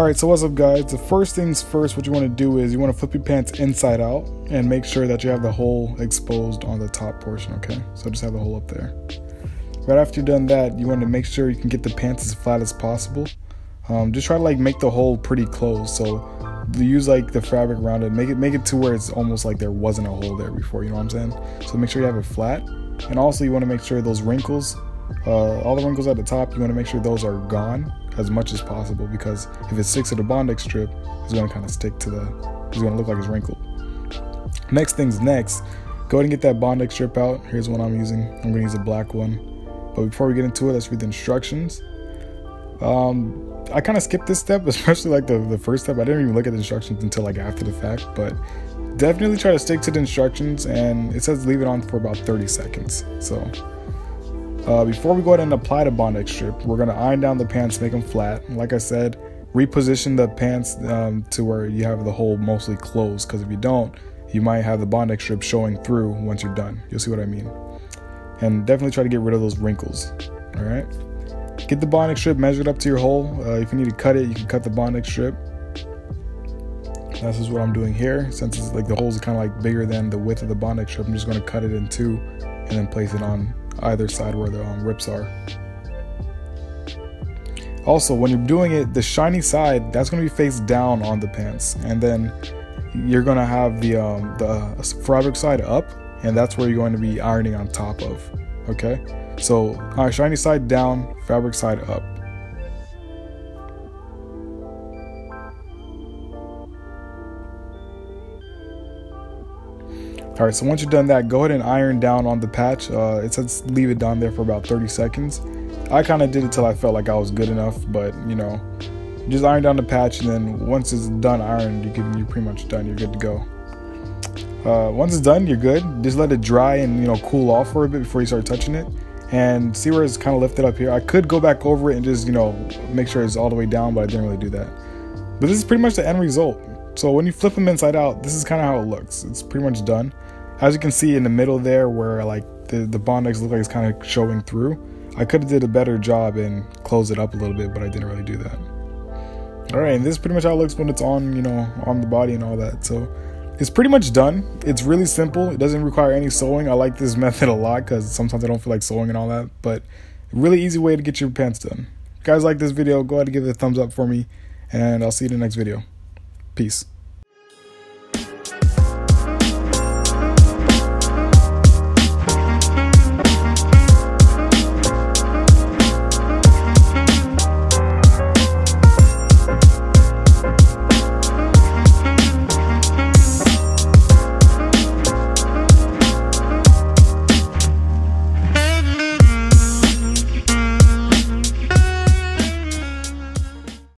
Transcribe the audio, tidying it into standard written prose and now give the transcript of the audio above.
Alright, so what's up guys? The first things first, what you want to do is you want to flip your pants inside out and make sure that you have the hole exposed on the top portion, okay? So just have the hole up there. Right after you've done that, you want to make sure you can get the pants as flat as possible. Just try to like make the hole pretty close, so use like the fabric around it, make it to where it's almost like there wasn't a hole there before, you know what I'm saying? So make sure you have it flat, and also you want to make sure those wrinkles, all the wrinkles at the top, you want to make sure those are gone as much as possible, because if it sticks to the Bondex strip, it's going to kind of stick to it's going to look like it's wrinkled. Next things next, go ahead and get that Bondex strip out. Here's one I'm using. I'm going to use a black one. But before we get into it, let's read the instructions. I kind of skipped this step, especially like the first step. I didn't even look at the instructions until like after the fact, but definitely try to stick to the instructions, and it says leave it on for about 30 seconds. So before we go ahead and apply the Bondex strip, we're going to iron down the pants, make them flat. Like I said, reposition the pants to where you have the hole mostly closed, because if you don't, you might have the Bondex strip showing through once you're done. You'll see what I mean. And definitely try to get rid of those wrinkles. All right. Get the Bondex strip measured up to your hole. If you need to cut it, you can cut the Bondex strip. This is what I'm doing here. Since it's like the holes are kind of like bigger than the width of the Bondex strip, I'm just going to cut it in two and then place it on either side where the rips are. Also, when you're doing it, the shiny side, that's going to be face down on the pants, and then you're going to have the fabric side up, and that's where you're going to be ironing on top of. Okay, so shiny side down, fabric side up. Alright, so once you've done that, go ahead and iron down on the patch. It says leave it down there for about 30 seconds. I kind of did it till I felt like I was good enough, but you know, just iron down the patch, and then once it's done ironed, you're pretty much done. You're good to go. Once it's done, you're good. Just let it dry and, you know, cool off for a bit before you start touching it. And see where it's kind of lifted up here. I could go back over it and just, you know, make sure it's all the way down, but I didn't really do that. But this is pretty much the end result. So when you flip them inside out, this is kind of how it looks. It's pretty much done. As you can see in the middle there, where like the Bondex look like it's kind of showing through, I could have did a better job and close it up a little bit, but I didn't really do that. All right, and this is pretty much how it looks when it's on, you know, on the body and all that. So it's pretty much done. It's really simple. It doesn't require any sewing. I like this method a lot because sometimes I don't feel like sewing and all that, but really easy way to get your pants done. If you guys like this video, go ahead and give it a thumbs up for me, and I'll see you in the next video. Peace.